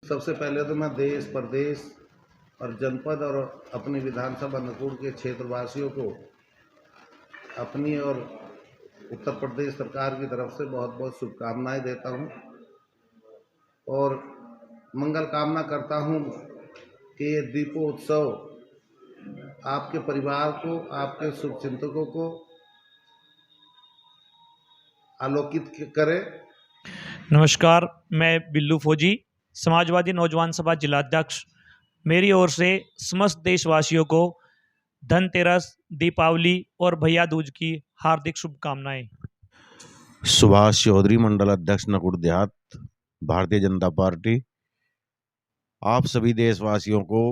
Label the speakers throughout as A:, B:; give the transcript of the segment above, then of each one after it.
A: सबसे पहले तो मैं देश, प्रदेश और जनपद और अपनी विधानसभा नकुड़ के क्षेत्रवासियों को अपनी और उत्तर प्रदेश सरकार की तरफ से बहुत-बहुत शुभकामनाएँ देता हूँ और मंगल कामना करता हूँ कि ये दीपोत्सव आपके परिवार को, आपके शुभचिंतकों को आलोकित करे।
B: नमस्कार, मैं बिल्लू फौजी, समाजवादी नौजवान सभा जिलाध्यक्ष। मेरी ओर से समस्त देशवासियों को धनतेरस, दीपावली और भैया दूज की हार्दिक शुभकामनाएं।
C: सुभाष चौधरी, मंडल अध्यक्ष नकुड़ देहात, भारतीय जनता पार्टी। आप सभी देशवासियों को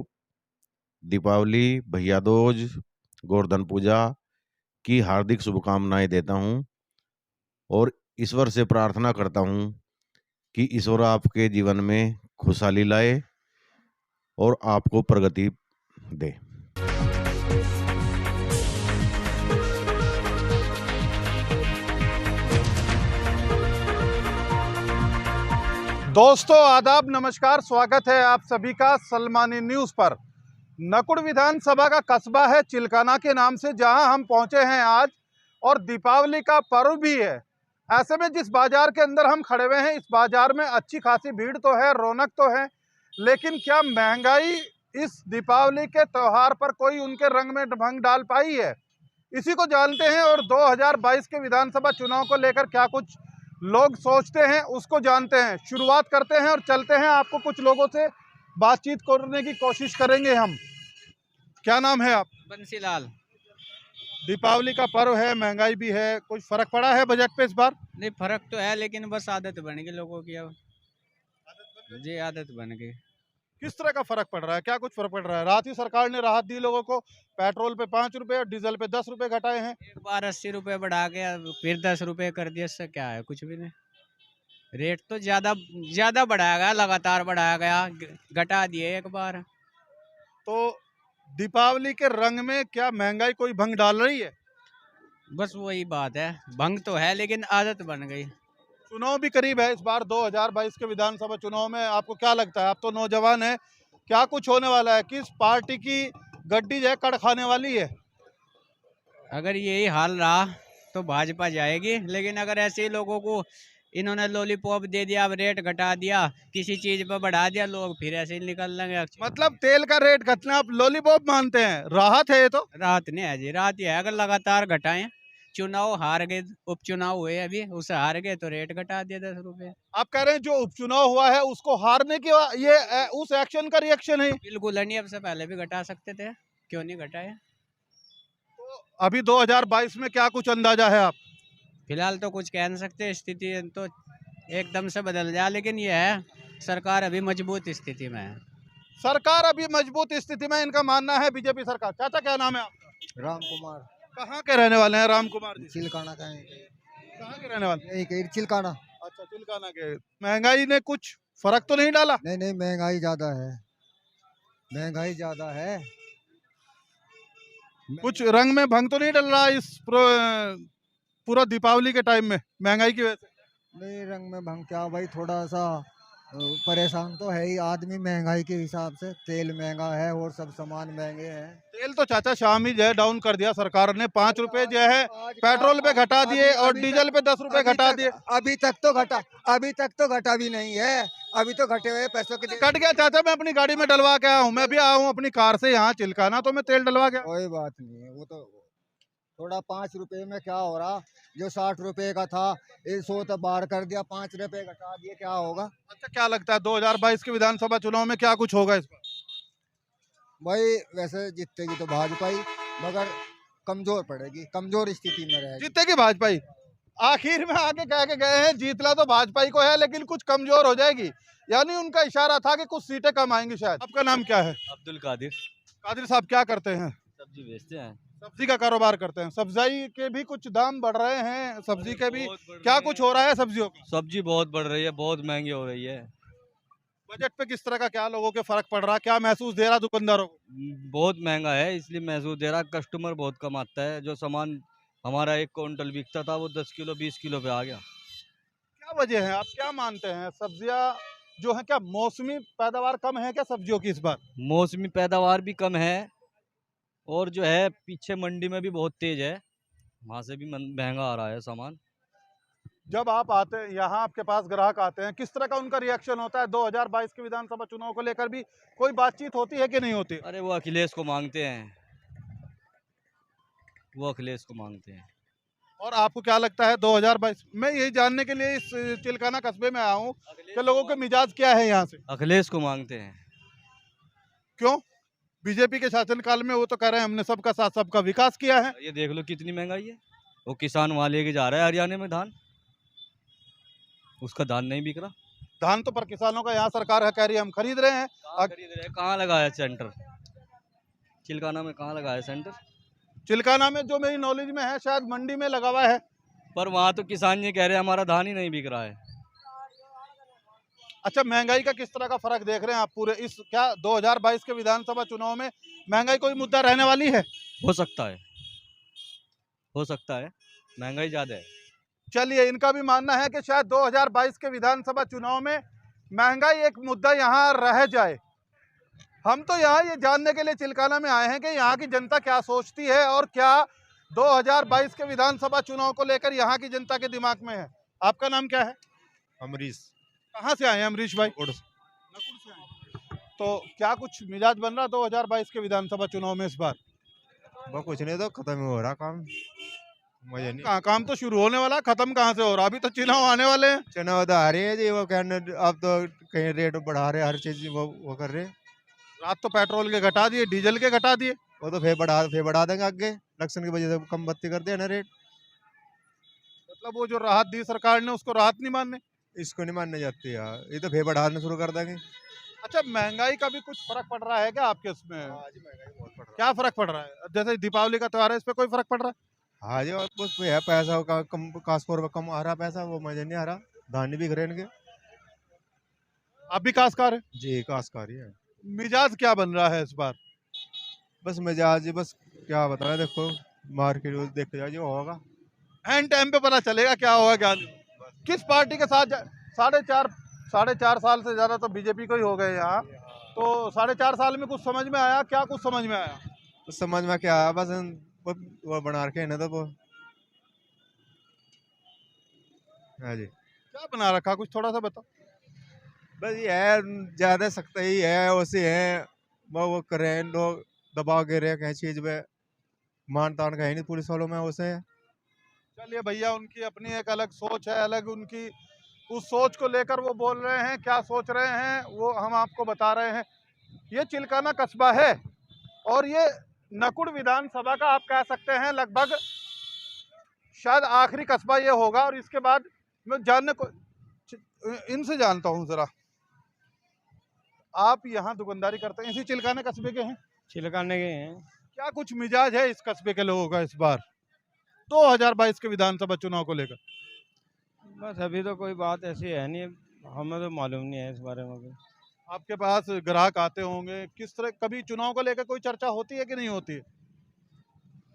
C: दीपावली, भैया दूज, गोवर्धन पूजा की हार्दिक शुभकामनाएं देता हूं और ईश्वर से प्रार्थना करता हूं कि ईश्वर आपके जीवन में खुशहाली लाए और आपको प्रगति दे।
D: दोस्तों आदाब, नमस्कार, स्वागत है आप सभी का सलमानी न्यूज़ पर। नकुड़ विधानसभा का कस्बा है चिलकाना के नाम से, जहां हम पहुंचे हैं आज और दीपावली का पर्व भी है। ऐसे में जिस बाजार के अंदर हम खड़े हुए हैं, इस बाजार में अच्छी खासी भीड़ तो है, रौनक तो है, लेकिन क्या महंगाई इस दीपावली के त्यौहार पर कोई उनके रंग में भंग डाल पाई है? इसी को जानते हैं और 2022 के विधानसभा चुनाव को लेकर क्या कुछ लोग सोचते हैं उसको जानते हैं। शुरुआत करते हैं और चलते हैं, आपको कुछ लोगों से बातचीत करने की कोशिश करेंगे हम। क्या नाम है आप?
E: बंसीलाल।
D: दीपावली का पर्व है, महंगाई भी है, कुछ फर्क पड़ा है बजट पे इस बार?
E: नहीं, फर्क तो है, लेकिन बस आदत बन गई लोगों की अब। जी, आदत बन गई।
D: किस तरह का फर्क पड़ रहा है? क्या कुछ फर्क पड़ रहा है? रात ही सरकार ने राहत दी लोगों को, पेट्रोल पे 5 रुपए और डीजल पे 10 रुपए घटाए हैं।
E: एक बार 80 रुपए बढ़ा के अब फिर 10 रुपए कर दिया, इससे क्या है? कुछ भी नहीं। रेट तो ज्यादा ज्यादा बढ़ाया गया, लगातार बढ़ाया गया, घटा दिए एक बार।
D: तो दीपावली के रंग में क्या महंगाई कोई भंग डाल रही है?
E: बस वही बात है, भंग तो है लेकिन आदत बन गई।
D: चुनाव भी करीब है इस बार 2022 के विधानसभा चुनाव में, आपको क्या लगता है? आप तो नौजवान हैं, क्या कुछ होने वाला है? किस पार्टी की गड्डी जो है कड़ खाने वाली है?
E: अगर यही हाल रहा तो भाजपा जाएगी, लेकिन अगर ऐसे ही लोगों को इन्होंने लॉलीपॉप दे दिया, अब रेट घटा दिया, किसी चीज पर बढ़ा दिया, लोग फिर ऐसे ही निकल लेंगे।
D: मतलब तेल का रेट घटना आप लॉलीपॉप मानते हैं? राहत है ये तो?
E: राहत नहीं है जी, राहत ये है अगर लगातार घटाएं। चुनाव हार गए, उपचुनाव हुए अभी, उसे हार गए तो रेट घटा दिया 10 रुपए।
D: आप कह रहे हैं जो उपचुनाव हुआ है उसको हारने की उस एक्शन का रिएक्शन है?
E: बिल्कुल नहीं, अब से पहले भी घटा सकते थे, क्यों नहीं घटाए?
D: तो अभी 2022 में क्या कुछ अंदाजा है आप?
E: फिलहाल तो कुछ कह नहीं सकते, स्थिति तो एकदम से बदल जाए, लेकिन ये है सरकार अभी मजबूत स्थिति में है।
D: सरकार अभी मजबूत स्थिति में, इनका मानना है बीजेपी सरकार। चाचा क्या नाम है आपका?
F: राम कुमार।
D: कहाँ के रहने वाले हैं राम कुमार जी?
F: चिलकाना का है।
D: कहाँ के रहने वाले?
F: यही कहीं चिलकाना।
D: अच्छा, चिलकाना के। महंगाई ने कुछ फर्क तो नहीं डाला?
F: नहीं नहीं, महंगाई ज्यादा है, महंगाई ज्यादा है।
D: कुछ रंग में भंग तो नहीं डल रहा इस पूरा दीपावली के टाइम में महंगाई की वजह से?
F: नहीं, रंग में भंग क्या भाई, थोड़ा सा परेशान तो है ही आदमी महंगाई के हिसाब से। तेल महंगा है और सब सामान महंगे हैं।
D: तेल तो चाचा शाम ही जो है डाउन कर दिया सरकार ने, 5 रुपए जो है पेट्रोल पे घटा दिए और डीजल पे 10 रुपए घटा दिए।
F: अभी तक तो घटा भी नहीं है। अभी तो घटे हुए पैसों के
D: कट गया चाचा, मैं अपनी गाड़ी में डलवा के आया हूँ, मैं भी आया हूँ अपनी कार से यहाँ चिलकाना, तो मैं तेल डलवा के।
F: कोई बात नहीं है, वो तो थोड़ा 5 रुपए में क्या हो रहा, जो 60 रुपए का था 100 तो बार कर दिया, 5 रुपए घटा दिए, क्या होगा?
D: अच्छा, क्या लगता है 2022 के विधानसभा चुनाव में क्या कुछ होगा इस बार?
F: भाई वैसे जीतेगी तो भाजपा ही, मगर कमजोर पड़ेगी, कमजोर स्थिति में रहेगी।
D: जीतेगी भाजपा ही? आखिर में आके कह के गए हैं जीतना तो भाजपा ही को है, लेकिन कुछ कमजोर हो जाएगी, यानी उनका इशारा था कि कुछ सीटें कम आएंगी शायद। आपका नाम क्या है?
G: अब्दुल कादिर।
D: कादिर साहब क्या करते हैं?
G: सब्जी बेचते हैं।
D: सब्जी का कारोबार करते हैं। सब्जी के भी कुछ दाम बढ़ रहे हैं, सब्जी के भी क्या कुछ हो रहा है सब्जियों का?
G: सब्जी बहुत बढ़ रही है, बहुत महंगी हो रही है।
D: बजट पे किस तरह का क्या लोगों के फर्क पड़ रहा है, क्या महसूस दे रहा दुकानदारों को?
G: बहुत महंगा है, इसलिए महसूस दे रहा। कस्टमर बहुत कम आता है। जो सामान हमारा 1 क्विंटल बिकता था वो 10 किलो 20 किलो पे आ गया।
D: क्या वजह है, आप क्या मानते हैं? सब्जियां जो है क्या मौसमी पैदावार कम है क्या सब्जियों की इस बार?
G: मौसमी पैदावार भी कम है और जो है पीछे मंडी में भी बहुत तेज है, वहाँ से भी महंगा आ रहा है सामान।
D: जब आप आते हैं यहाँ, आपके पास ग्राहक आते हैं, किस तरह का उनका रिएक्शन होता है? 2022 के विधानसभा चुनाव को लेकर भी कोई बातचीत होती है कि नहीं होती?
G: अरे वो अखिलेश को मांगते हैं, वो अखिलेश को मांगते हैं।
D: और आपको क्या लगता है 2022? मैं यही जानने के लिए इस चिलकाना कस्बे में आया हूँ कि लोगों के मिजाज क्या है यहाँ से।
G: अखिलेश को मांगते हैं।
D: क्यों? बीजेपी के शासनकाल में वो तो कह रहे हैं हमने सबका साथ सबका विकास किया है।
G: ये देख लो कितनी महंगाई है, वो किसान वहाँ लेके जा रहा है हरियाणा में धान, उसका धान नहीं बिक रहा।
D: धान तो पर किसानों का यहाँ सरकार है कह रही है हम खरीद रहे हैं।
G: कहाँ खरीद रहे हैं? कहाँ लगाया सेंटर? चिलकाना में कहाँ लगाया सेंटर?
D: चिलकाना में जो मेरी नॉलेज में है शायद मंडी में लगा हुआ है।
G: पर वहाँ तो किसान ये कह रहे हैं हमारा धान ही नहीं बिक रहा है।
D: अच्छा, महंगाई का किस तरह का फर्क देख रहे हैं आप पूरे इस क्या 2022 के विधानसभा चुनाव में महंगाई कोई मुद्दा रहने वाली है?
G: हो सकता है, हो सकता है, महंगाई ज़्यादा है।
D: चलिए, इनका भी मानना है कि शायद 2022 के विधानसभा चुनाव में महंगाई एक मुद्दा यहाँ रह जाए। हम तो यहाँ ये जानने के लिए चिलकाना में आए हैं कि यहाँ की जनता क्या सोचती है और क्या 2022 के विधानसभा चुनाव को लेकर यहाँ की जनता के दिमाग में है। आपका नाम क्या है?
H: अमरीश।
D: कहाँ से आए हैं अमरीश भाई? नकुड़ से आए। तो क्या कुछ मिजाज बन रहा 2022 के विधानसभा चुनाव में इस बार?
H: वो कुछ नहीं, तो खत्म ही हो रहा काम, मजा नहीं।
D: कहाँ काम तो शुरू होने वाला, खत्म कहाँ से हो रहा? अभी तो चुनाव आने वाले हैं।
H: चुनाव तो आ रहे हैं जी, वो कहने अब तो कहीं रेट बढ़ा रहे, हर चीज वो कर रहे।
D: रात तो पेट्रोल के घटा दिए, डीजल के घटा दिए।
H: वो तो फिर बढ़ा देंगे आगे, इलेक्शन की वजह से कम बत्ती कर दिया ना रेट।
D: मतलब वो जो राहत दी सरकार ने उसको राहत नहीं मानने।
H: इसको नहीं मानने जाती यार, ये तो फिर बढ़ाना शुरू कर देंगे।
D: अच्छा, महंगाई का भी कुछ फर्क पड़ रहा है क्या आपके उसमें?
H: हाँ जी, महंगाई बहुत पड़ रहा
D: क्या फर्क पड़ रहा है? जैसे दीपावली का त्योहार है, इस पे कोई फर्क पड़ रहा है?
H: है। हाँ जी, और कुछ है पैसा का कम, कास्कोर में कम आ रहा पैसा, वो मजा नहीं आ रहा। धान भी खरीद के।
D: आप भी काश्तकार है?
H: जी, काश्तकारी है।
D: मिजाज क्या बन रहा है इस बार?
H: बस मिजाज, बस क्या बताएं, देखो मार्केट देख के जाओ जो होगा,
D: एंड टाइम पे पता चलेगा क्या होगा क्या नहीं। किस पार्टी के साथ 4.5 साल से ज्यादा तो बीजेपी को ही हो गए यहाँ, तो 4.5 साल में कुछ समझ में आया? क्या कुछ समझ में आया?
H: तो समझ में क्या आया, बस वो बना रखे है ना, तो वो। हाँ जी,
D: क्या बना रखा, कुछ थोड़ा सा बताओ।
H: बस ये है, ज्यादा सख्त ही है, वैसे है वो कर रहे हैं लोग, दबाव गिर रहे हैं कहीं चीज पे, मान तान का है नहीं पुलिस वालों में वैसे।
D: चलिए भैया, उनकी अपनी एक अलग सोच है, अलग उनकी उस सोच को लेकर वो बोल रहे हैं, क्या सोच रहे हैं वो हम आपको बता रहे हैं। ये चिलकाना कस्बा है और ये नकुड़ विधानसभा का आप कह सकते हैं लगभग शायद आखिरी कस्बा ये होगा। और इसके बाद मैं जानने को इनसे जानता हूँ जरा, आप यहाँ दुकानदारी करते हैं, इसी चिलकाना कस्बे के हैं?
I: चिलकाने के हैं।
D: क्या कुछ मिजाज है इस कस्बे के लोगों का इस बार 2022 के विधानसभा चुनाव को लेकर?
I: बस अभी तो कोई बात ऐसी है नहीं, हमें तो मालूम नहीं है इस बारे में भी।
D: आपके पास ग्राहक आते होंगे, किस तरह कभी चुनाव को लेकर कोई चर्चा होती है कि नहीं होती है?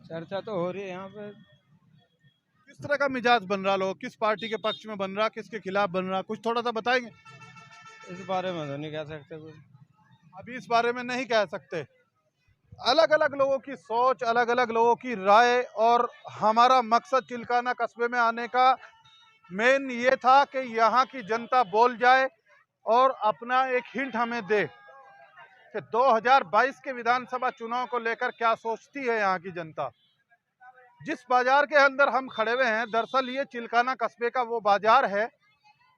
I: चर्चा तो हो रही है यहाँ पे।
D: किस तरह का मिजाज बन रहा, लोग किस पार्टी के पक्ष में बन रहा, किसके खिलाफ बन रहा, कुछ थोड़ा सा बताएंगे?
I: इस बारे में तो नहीं कह सकते कुछ।
D: अभी इस बारे में नहीं कह सकते। अलग अलग लोगों की सोच, अलग अलग लोगों की राय, और हमारा मकसद चिलकाना कस्बे में आने का मेन ये था कि यहाँ की जनता बोल जाए और अपना एक हिंट हमें दे कि 2022 के विधानसभा चुनाव को लेकर क्या सोचती है यहाँ की जनता। जिस बाजार के अंदर हम खड़े हुए हैं, दरअसल ये चिलकाना कस्बे का वो बाजार है।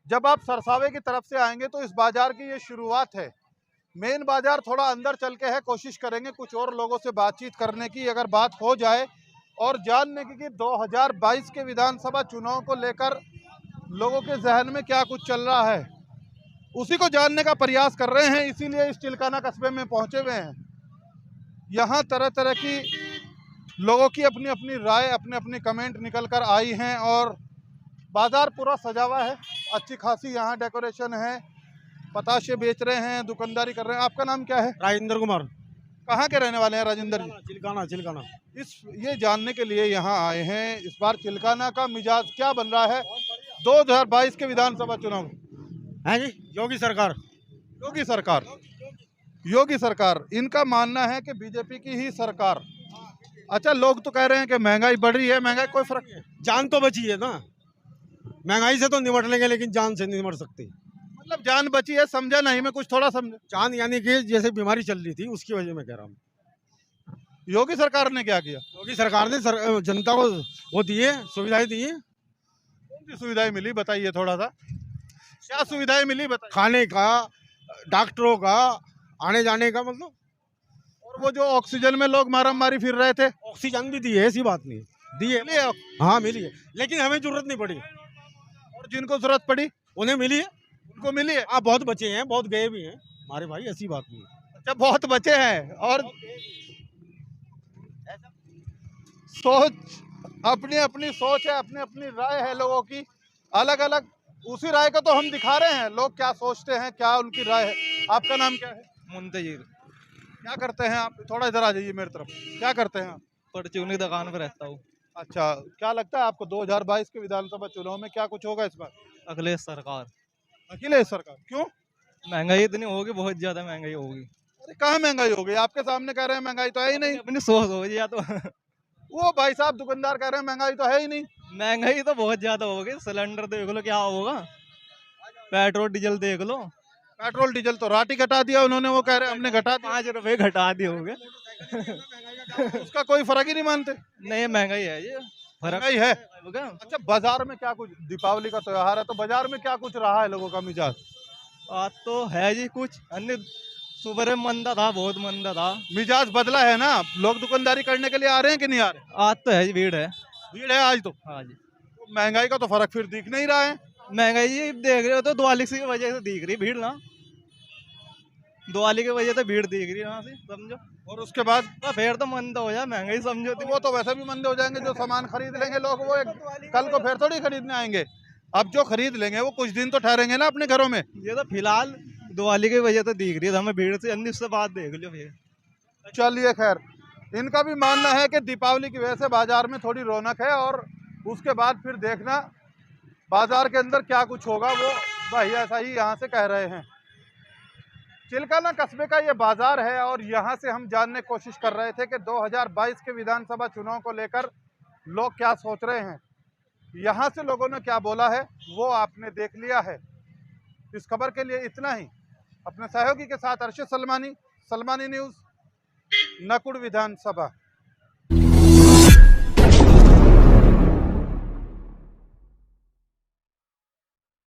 D: जब आप सरसावे की तरफ से आएंगे तो इस बाजार की ये शुरुआत है। मेन बाजार थोड़ा अंदर चल के है, कोशिश करेंगे कुछ और लोगों से बातचीत करने की, अगर बात हो जाए, और जानने की कि 2022 के विधानसभा चुनाव को लेकर लोगों के जहन में क्या कुछ चल रहा है, उसी को जानने का प्रयास कर रहे हैं। इसीलिए इस चिलकाना कस्बे में पहुंचे हुए हैं। यहाँ तरह तरह की लोगों की अपनी अपनी राय, अपने अपने कमेंट निकल कर आई हैं, और बाजार पूरा सजा हुआ है, अच्छी खासी यहाँ डेकोरेशन है, पताशे बेच रहे हैं, दुकानदारी कर रहे हैं। आपका नाम क्या है?
I: राजेंद्र कुमार।
D: कहाँ के रहने वाले हैं राजेंद्र जी?
I: चिलकाना। चिलकाना।
D: ये जानने के लिए यहाँ आए हैं इस बार चिलकाना का मिजाज क्या बन रहा है 2022 के विधानसभा चुनाव।
I: है जी योगी सरकार।
D: योगी सरकार, योगी सरकार, इनका मानना है कि बीजेपी की ही सरकार। अच्छा, लोग तो कह रहे हैं कि महंगाई बढ़ रही है, महंगाई कोई फर्क नहीं।
I: जान तो बची है ना, महंगाई से तो निपट लेंगे लेकिन जान से नहीं निपट सकती।
D: मतलब जान बची है, समझा नहीं मैं, कुछ थोड़ा समझा।
I: जान यानी कि जैसे बीमारी चल रही थी उसकी वजह मैं कह रहा हूँ।
D: योगी सरकार ने क्या किया?
I: योगी सरकार ने जनता को वो दिए, सुविधाएं दी हैं।
D: कौन सी सुविधाएं मिली बताइए थोड़ा सा, क्या सुविधाएं मिली बताइए।
I: खाने का, डॉक्टरों का, आने जाने का, मतलब।
D: और वो जो ऑक्सीजन में लोग मारा मारी फिर रहे थे,
I: ऑक्सीजन भी दी है, ऐसी बात नहीं दी है।
D: मिली है?
I: हाँ मिली है, लेकिन हमें जरूरत नहीं पड़ी।
D: और जिनको जरूरत पड़ी
I: उन्हें मिली है।
D: उनको मिली है?
I: हाँ बहुत बचे हैं, बहुत गए भी हैं हमारे भाई, ऐसी बात नहीं है।
D: अच्छा, बहुत बचे हैं। और सोच, अपनी अपनी सोच है, अपनी अपनी राय है लोगों की, अलग अलग। उसी राय को तो हम दिखा रहे हैं, लोग क्या सोचते हैं, क्या उनकी राय है। आपका नाम क्या है?
G: मुंतजिर।
D: क्या करते हैं आप? थोड़ा इधर आ जाइए मेरी तरफ। क्या करते हैं आप?
G: परचूनी दुकान पर रहता हूँ।
D: अच्छा, क्या लगता है आपको 2022 के विधानसभा चुनाव में क्या कुछ होगा इस बार?
G: अखिलेश सरकार।
D: अखिलेश सरकार, क्यों?
G: महंगाई इतनी होगी, बहुत ज्यादा महंगाई होगी।
D: अरे कहाँ महंगाई हो गई? आपके सामने कह रहे हैं महंगाई तो है ही नहीं।
G: अपनी सोच हो या तो
D: वो भाई साहब दुकानदार कह रहे हैं महंगाई तो है ही नहीं।
G: महंगाई तो बहुत ज्यादा होगी। सिलेंडर देख लो क्या होगा, पेट्रोल डीजल देख लो।
D: पेट्रोल डीजल तो राट ही घटा दिया उन्होंने, वो कह रहे हैं हमने घटा दिया।
G: 5 रुपए घटा दिए होंगे।
D: उसका कोई फर्क ही नहीं मानते।
G: नहीं महंगाई है ये, फर्क
D: महंगाई है।
G: होगा।
D: अच्छा, बाजार में क्या कुछ, दीपावली का त्योहार है तो बाजार में क्या कुछ रहा है लोगों का मिजाज?
G: आज तो है जी कुछ अन्य, सुबह मंदा था, बहुत मंदा था।
D: मिजाज बदला है ना, लोग दुकानदारी करने के लिए आ रहे हैं कि नहीं आ रहे?
G: आज तो है जी, भीड़ है।
D: भीड़ है आज तो।
G: हाँ जी।
D: तो महंगाई का तो फर्क फिर दिख नहीं रहा है।
G: महंगाई ये देख रहे हो तो दिवाली की वजह से दिख रही भीड़ ना, दिवाली की वजह से भीड़ दिख रही है ना से, समझो।
D: और उसके बाद
G: तो फिर तो मंदा हो जाए महंगाई, समझो।
D: वो तो वैसे भी मंदे हो जाएंगे। जो सामान खरीद लेंगे लोग वो कल को फिर थोड़ी खरीदने आएंगे। अब जो खरीद लेंगे वो कुछ दिन तो ठहरेंगे ना अपने घरों में।
G: ये तो फिलहाल दिवाली की वजह से दिख रही है, हमें भीड़ से अन्य, उससे बात देख लो फिर।
D: चलिए खैर, इनका भी मानना है कि दीपावली की वजह से बाजार में थोड़ी रौनक है, और उसके बाद फिर देखना बाजार के अंदर क्या कुछ होगा। वो भाई ऐसा ही यहाँ से कह रहे हैं। चिलकाना कस्बे का ये बाजार है, और यहाँ से हम जानने की कोशिश कर रहे थे कि 2022 के विधानसभा चुनाव को लेकर लोग क्या सोच रहे हैं। यहाँ से लोगों ने क्या बोला है वो आपने देख लिया है। इस खबर के लिए इतना ही। अपने सहयोगी के साथ अर्शद सलमानी, सलमानी न्यूज़, नकुड़ विधानसभा।